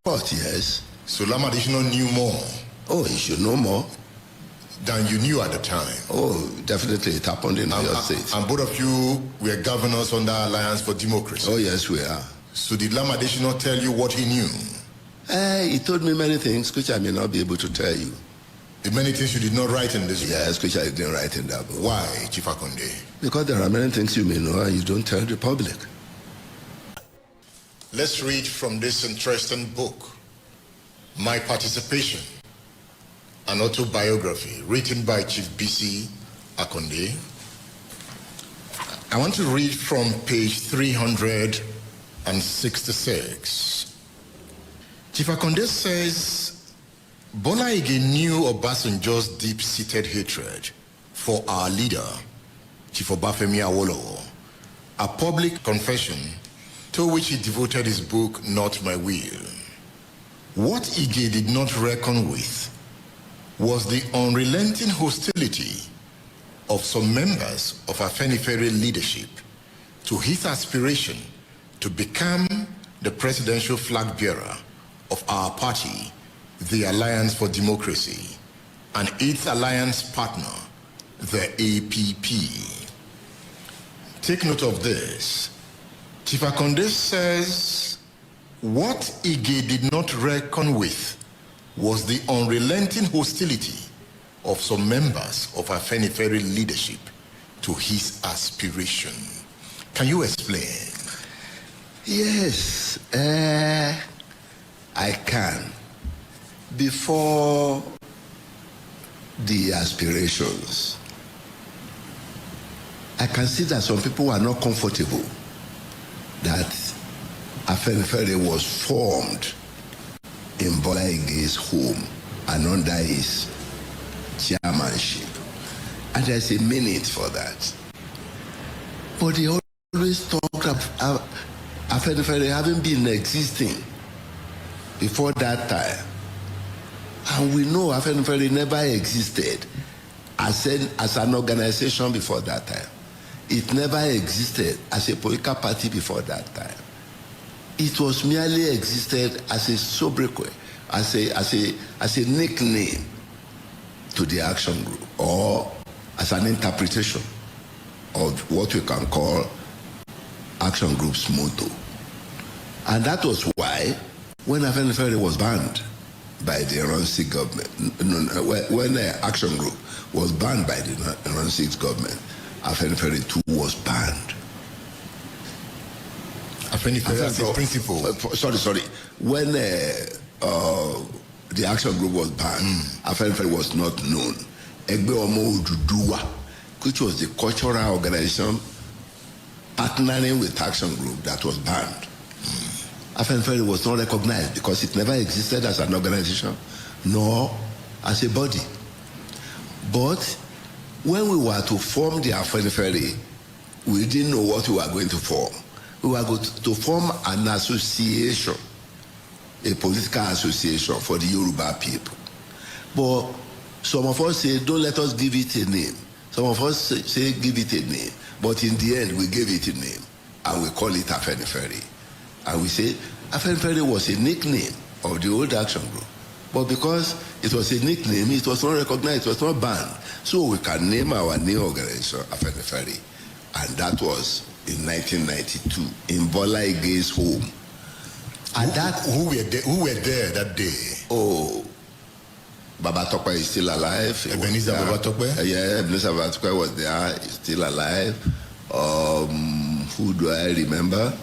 But yes. So Lamadishino knew more. Oh, he should know more than you knew at the time. Oh, definitely, it happened in your state. And both of you were governors under Alliance for Democracy. Oh, yes, we are. So did Lamadishino tell you what he knew? He told me many things which I may not be able to tell you. The many things you did not write in this book? Yes, which I didn't write in that book. Why, Chief Akande? Because there are many things you may know and you don't tell the public. Let's read from this interesting book, My Participation, an autobiography written by Chief Bisi Akande. I want to read from page 366. Chief Akande says, Bola Ige knew Obasanjo's deep-seated hatred for our leader, Chief Obafemi Awolowo, a public confession to which he devoted his book, Not My Will. What Ige did not reckon with was the unrelenting hostility of some members of Afenifere leadership to his aspiration to become the presidential flag bearer of our party, the Alliance for Democracy, and its alliance partner, the APP. Take note of this. Chief Akande says, what Ige did not reckon with was the unrelenting hostility of some members of Afenifere leadership to his aspiration. Can you explain? Yes, I can. Before the aspirations, I can see that some people were not comfortable that Afenifere was formed in Bola Ige's home and under his chairmanship. And there's a minute for that. But they always talked of Afenifere having been existing before that time. And we know Afenifere never existed as an organization before that time. It never existed as a political party before that time. It was merely existed as a sobriquet, as a nickname to the action group, or as an interpretation of what we can call action group's motto. And that was why when Afenifere was banned by the Iran-6 government, when the action group was banned by the Iran-6 government, Afenifere too was banned. Afenifere as a principle. Sorry. When the action group was banned, Afenifere was not known. Egbe Omo Oduduwa, which was the cultural organization partnering with action group that was banned. Afenifere was not recognized because it never existed as an organization nor as a body. But when we were to form the Afenifere, we didn't know what we were going to form. We were going to form an association, a political association for the Yoruba people. But some of us say, don't let us give it a name. Some of us say, give it a name. But in the end, we gave it a name, and we call it Afenifere. And we say, Afenifere was a nickname of the old action group. But because it was a nickname, it was not recognized, it was not banned. So we can name our new organization Afenifere. And that was in 1992 in Bola Ige's home. And who were there that day? Oh, Baba Tope is still alive. Ebenezer Baba Tope? Yeah, Ebenezer Baba Tope was there, he's still alive. Who do I remember?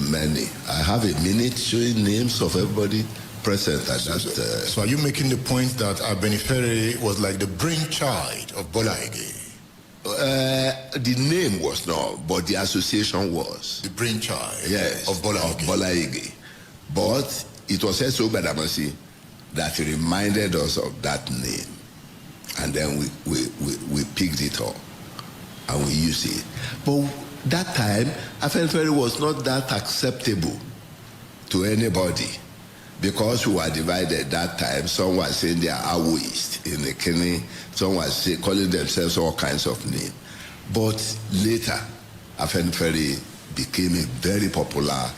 Many. I have a minute showing names of everybody present at that. So are you making the point that Afenifere was like the brainchild of Bola Ige? The name was not, but the association was. The brainchild, yes, of Bola Ige. Bola Ige. But it was also Badamasi that reminded us of that name. And then we picked it up and we used it. But that time, Afenifere was not that acceptable to anybody because we were divided that time. Some were saying they are Awoist in the Kenny, some were calling themselves all kinds of names. But later, Afenifere became a very popular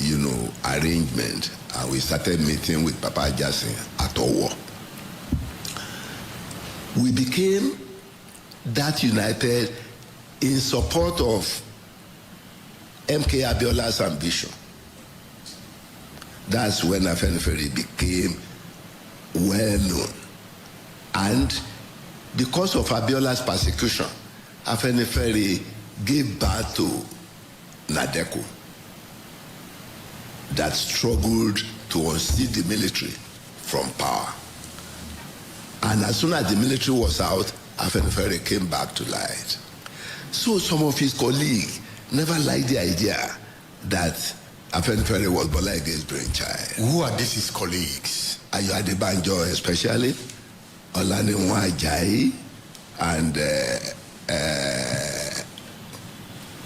arrangement, and we started meeting with Papa Ajasin at Owo. We became that united in support of MK Abiola's ambition. That's when Afenifere became well known. And because of Abiola's persecution, Afenifere gave birth to Nadeko, that struggled to unseat the military from power. And as soon as the military was out, Afenifere came back to light. So some of his colleagues never liked the idea that Afenifere was Bola Ige's brainchild. Who are these his colleagues? Pa Ayo Adebanjo especially, Olaniwon Ajayi, and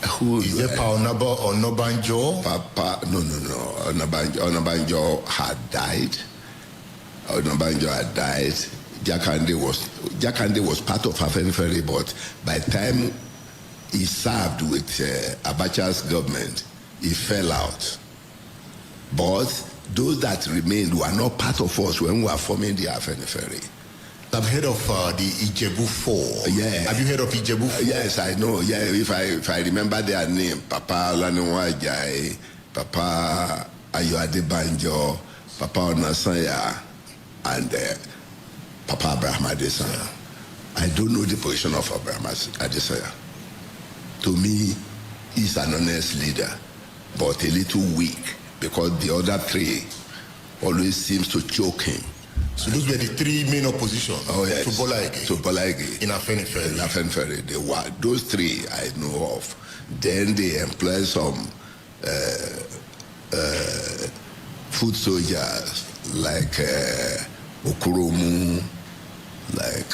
who is it? Pa Onabanjo? No. Onabanjo had died. Onabanjo had died. Jakande was part of Afenifere, but by the time he served with Abacha's government, he fell out. But those that remained were not part of us when we were forming the Afenifere. I've heard of the Ijebu Four. Yeah. Have you heard of Ijebu Four? Yes, I know. Yeah, if I remember their name, Papa Olaniwon Ajayi, Papa Ayo Adebanjo, Papa Onasanya, and Papa Abraham Adesanya. I don't know the position of Abraham Adesanya. To me, he's an honest leader, but a little weak, because the other three always seems to choke him. So those were the three main opposition to Bola Ige. To Bola Ige. In Afenifere. In Afenifere. They were, those three I know of. Then they employed some foot soldiers like Okuromu, like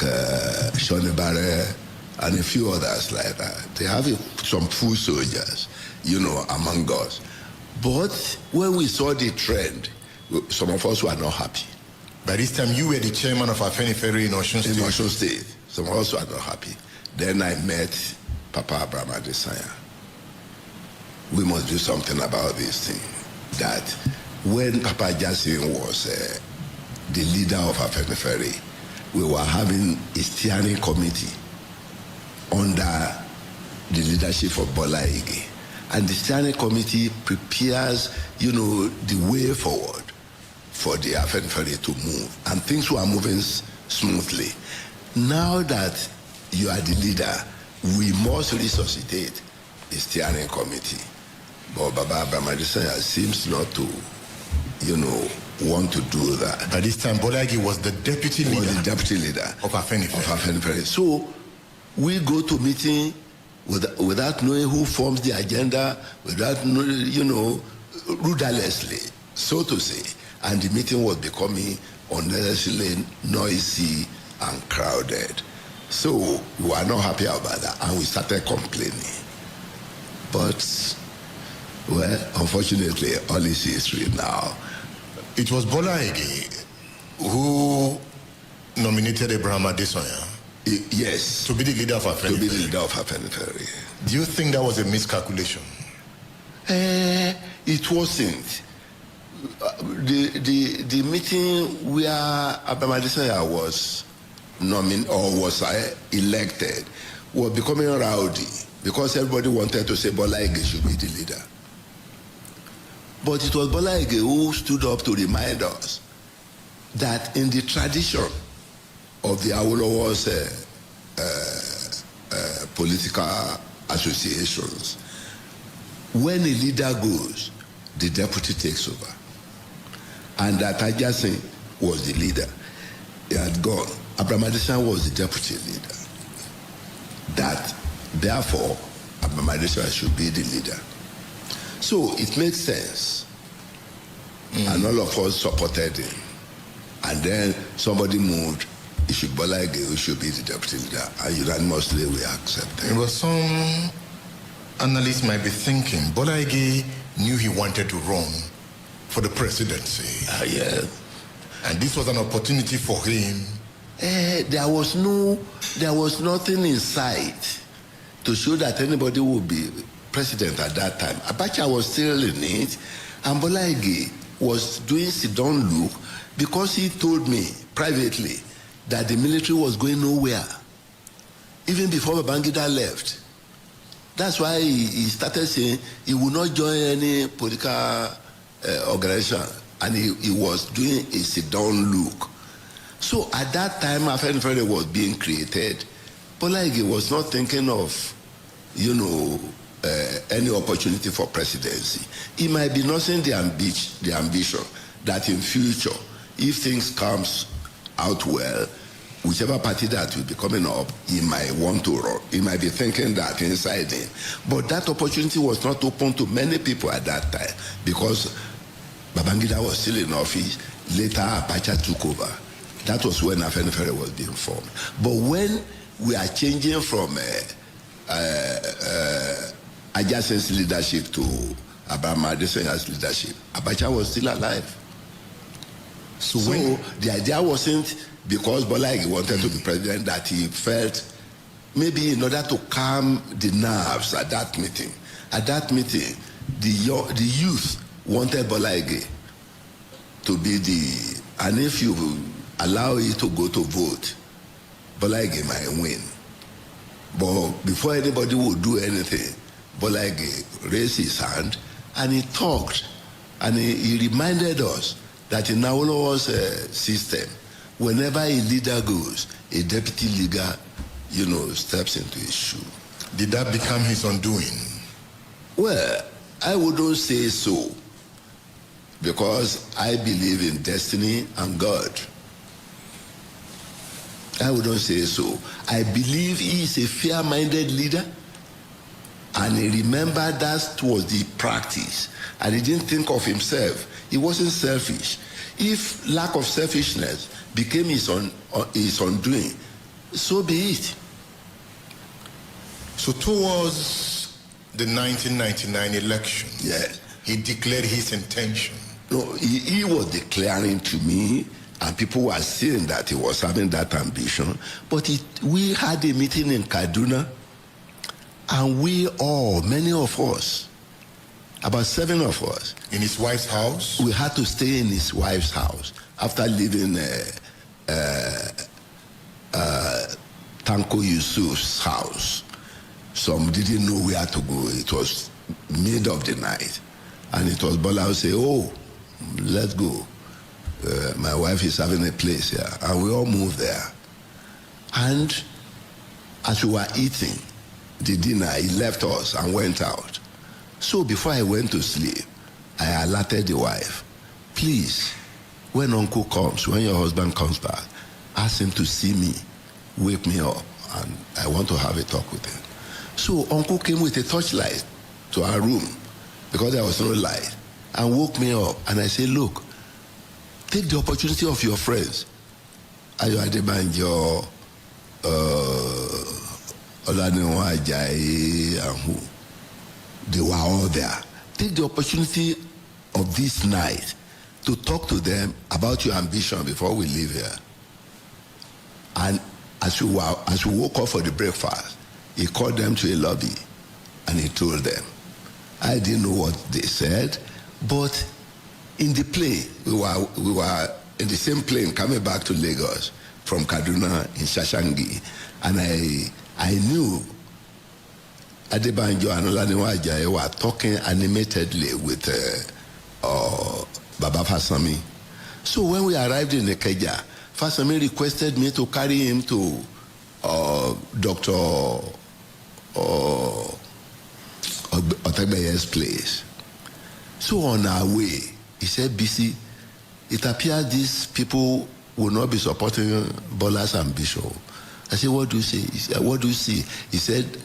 Shonebare, and a few others like that. They have some foot soldiers, among us. But when we saw the trend, some of us were not happy. By this time, you were the chairman of Afenifere in Osun State. In Osun State. Some of us were not happy. Then I met Papa Abraham Adesanya. We must do something about this thing. That when Papa Ajasin was the leader of Afenifere, we were having a steering committee under the leadership of Bola Ige. And the steering committee prepares, the way forward for the Afenifere to move. And things were moving smoothly. Now that you are the leader, we must resuscitate the steering committee. But Baba Abraham Adesanya seems not to, want to do that. By this time, Bola Ige was the deputy leader. Of Afenifere. So we go to meeting without knowing who forms the agenda, without rudderlessly, so to say. And the meeting was becoming unnecessarily noisy and crowded. So we were not happy about that, and we started complaining. But, well, unfortunately, all is history now. It was Bola Ige who nominated Abraham Adesanya. Yes. To be the leader of Afenifere. To be the leader of Afenifere. Do you think that was a miscalculation? It wasn't. The meeting where Abraham Adesanya was elected was becoming rowdy because everybody wanted to say Bola Ige should be the leader. But it was Bola Ige who stood up to remind us that in the tradition of the Awolowo's political associations, when a leader goes, the deputy takes over. And that Ajasin was the leader. He had gone. Abraham Adesanya was the deputy leader. That, therefore, Abraham Adesanya should be the leader. So it made sense. And all of us supported him. And then somebody moved, it should Bola Ige, who should be the deputy leader. And unanimously we accepted. But some analysts might be thinking, Bola Ige knew he wanted to run for the presidency. Yeah. And this was an opportunity for him. There was nothing in sight to show that anybody would be president at that time. Abacha was still in it. And Bola Ige was doing sit-down look because he told me privately that the military was going nowhere, even before Babangida left. That's why he started saying he would not join any political organization, and he was doing a sit-down look. So at that time, Afenifere was being created. Bola Ige was not thinking of, any opportunity for presidency. He might be nursing the ambition that in future, if things comes out well, whichever party that will be coming up, he might want to run. He might be thinking that inside him. But that opportunity was not open to many people at that time because Babangida was still in office. Later, Abacha took over. That was when Afenifere was being formed. But when we are changing from Ajasen's leadership to Abraham Adesanya's leadership, Abacha was still alive. So the idea wasn't because Bola Ige wanted to be president that he felt maybe in order to calm the nerves at that meeting. At that meeting, the youth wanted Bola Ige to be and if you allow it to go to vote, Bola Ige might win. But before anybody would do anything, Bola Ige raised his hand and he talked, and he reminded us that in Awolowo's system, whenever a leader goes, a deputy leader, steps into his shoe. Did that become his undoing? Well, I wouldn't say so, because I believe in destiny and God. I wouldn't say so. I believe he is a fair-minded leader, and he remembered that was the practice, and he didn't think of himself. He wasn't selfish. If lack of selfishness became his undoing, so be it. So towards the 1999 election, yes, he declared his intention. No, he was declaring to me, and people were saying that he was having that ambition. But we had a meeting in Kaduna, and many of us, about 7 of us, in his wife's house? We had to stay in his wife's house after leaving Tanko Yusuf's house. Some didn't know where to go. It was mid of the night. And it was Bola who said, let's go. My wife is having a place here. And we all moved there. And as we were eating the dinner, he left us and went out. So before I went to sleep, I alerted the wife, please, when uncle comes, when your husband comes back, ask him to see me, wake me up, and I want to have a talk with him. So uncle came with a torchlight to our room, because there was no light, and woke me up, and I said, look, take the opportunity of your friends, Pa Ayo Adebanjo, and who? They were all there. Take the opportunity of this night to talk to them about your ambition before we leave here. And as we woke up for the breakfast, he called them to a lobby and he told them. I didn't know what they said, but in the plane, we were in the same plane coming back to Lagos from Kaduna in Shashangi, and I knew Adebanjo and Olaniwa Ajayi were talking animatedly with Baba Fasami. So when we arrived in Ikeja, Fasami requested me to carry him to Dr. Otegbeye's place. So on our way, he said, Bisi, it appears these people will not be supporting Bola's ambition. I said, what do you say? He said, what do you see? He said,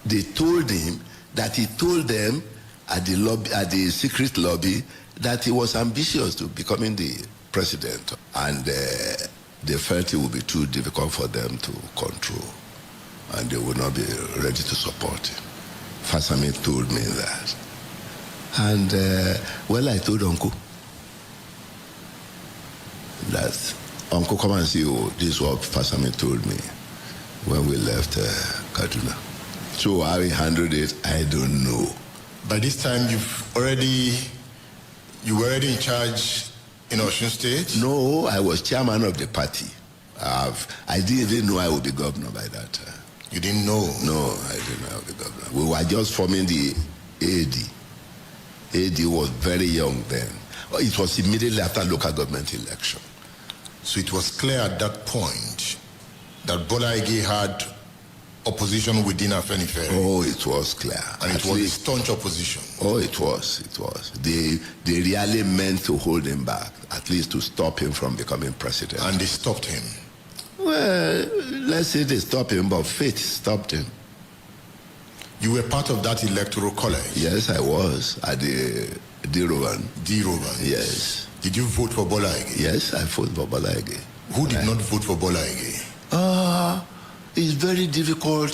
they told him that he told them at the lobby, at the secret lobby, that he was ambitious to becoming the president, and they felt it would be too difficult for them to control, and they would not be ready to support him. Fasami told me that, and I told Uncle that, Uncle, come and see you. This is what Fasami told me when we left Kaduna. So how he handled it, I don't know. By this time, you've already You were already in charge in Osun State? No, I was chairman of the party. I didn't even know I would be governor by that time. You didn't know? No, I didn't know I would be governor. We were just forming the AD. AD was very young then. It was immediately after local government election. So it was clear at that point that Bola Ige had opposition within Afenifere. Oh, it was clear. And it was a staunch opposition. Oh, it was. They really meant to hold him back, at least to stop him from becoming president. And they stopped him? Well, let's say they stopped him, but fate stopped him. You were part of that electoral college? Yes, I was, at the D-Rovan. D-Rovan? Yes. Did you vote for Bola Ige? Yes, I voted for Bola Ige. Who did not vote for Bola Ige? It's very difficult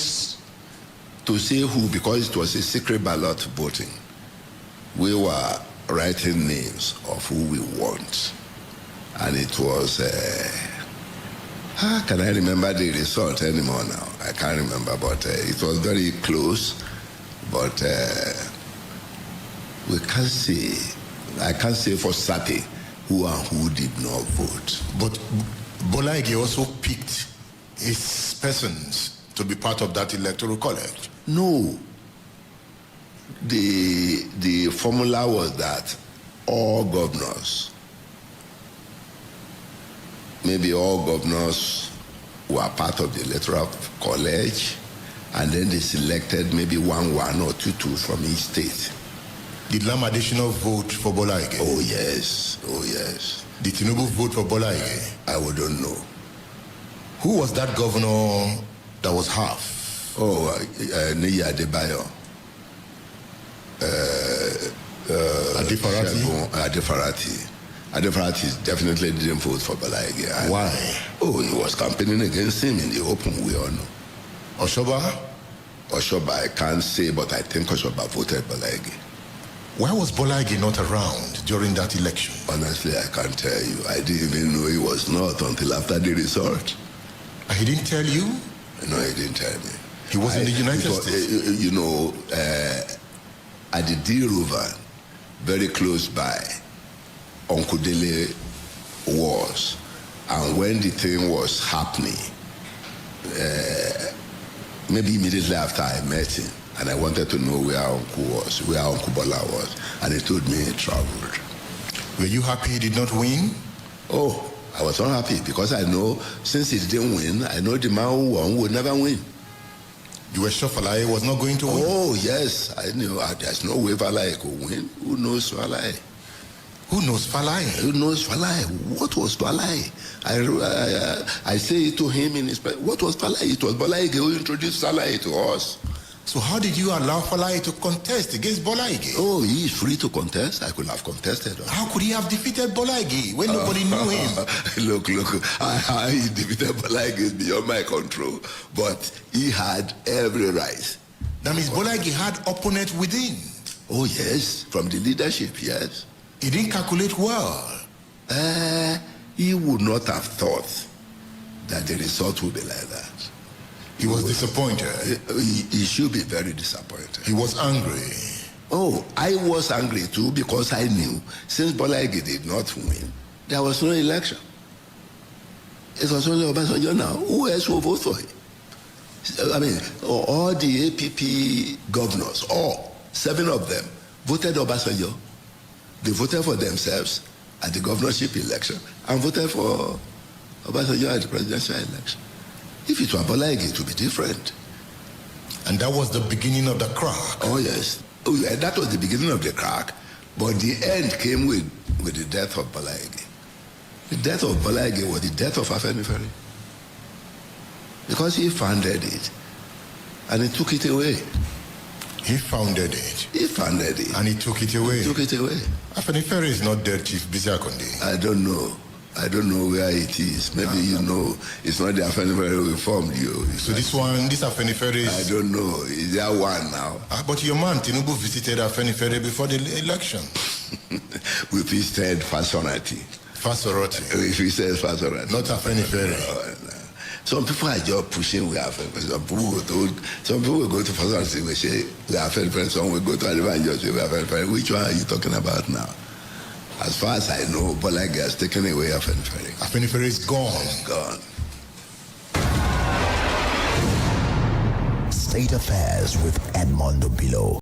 to say who, because it was a secret ballot voting. We were writing names of who we want. And it was, can I remember the result anymore now? I can't remember, but it was very close. But we can't say, I can't say for certain who and who did not vote. But Bola Ige also picked his persons to be part of that electoral college? No. The formula was that all governors, maybe all governors were part of the electoral college, and then they selected maybe one or two from each state. Did Lam additional vote for Bola Ige? Oh yes. Did Tinubu vote for Bola Ige? I wouldn't know. Who was that governor that was half? Oh, Nigerian Adebanjo. Adefarasin. Adefarasin definitely didn't vote for Bola Ige. Why? Oh, he was campaigning against him in the open, we all know. Oshoba, I can't say, but I think Oshoba voted Bola Ige. Why was Bola Ige not around during that election? Honestly, I can't tell you. I didn't even know he was not until after the result. And he didn't tell you? No, he didn't tell me. He was in the United States? You know, at the D-Rovan, very close by, Uncle Dele was. And when the thing was happening, maybe immediately after I met him, and I wanted to know where Uncle was, where Uncle Bola was, and he told me he traveled. Were you happy he did not win? Oh, I was unhappy because I know since he didn't win, I know the man who won would never win. You were sure Falaye was not going to win? Oh, yes. I knew there's no way Falaye could win. Who knows Falaye? Who knows Falaye? Who knows Falaye? What was Falaye? I say it to him in his... What was Falaye? It was Bola Ige who introduced Falaye to us. So how did you allow Falaye to contest against Bola Ige? Oh, he is free to contest. I could have contested. How could he have defeated Bola Ige when nobody knew him? Look, how he defeated Bola Ige is beyond my control. But he had every right. That means Bola Ige had opponents within. Oh, yes. From the leadership, yes. He didn't calculate well. He would not have thought that the result would be like that. He was disappointed. He should be very disappointed. He was angry. Oh, I was angry too because I knew since Bola Ige did not win, there was no election. It was only Obasanjo now. Who else will vote for him? I mean, all the APP governors, all 7 of them, voted Obasanjo. They voted for themselves at the governorship election and voted for Obasanjo at the presidential election. If it were Bola Ige, it would be different. And that was the beginning of the crack. Oh, yes. Oh, yeah, that was the beginning of the crack. But the end came with the death of Bola Ige. The death of Bola Ige was the death of Afenifere. Because he founded it. And he took it away. He founded it? He founded it. And he took it away? He took it away. Afenifere is not dead, Chief Bisi Akande. I don't know. I don't know where it is. Maybe you know it's not the Afenifere we formed you. So this Afenifere is... I don't know. Is there one now? But your man, Tinubu, visited Afenifere before the election. We visited Fasorati. Fasorati? We visited Fasorati. Not Afenifere. No. Some people are just pushing we Afenifere. Some people will go to Fasorati, we say we Afenifere. Some will go to Adebanjo, say we Afenifere. Which one are you talking about now? As far as I know, Bola Ige has taken away Afenifere. Afenifere is gone. It's gone. State Affairs with Edmund Obilo.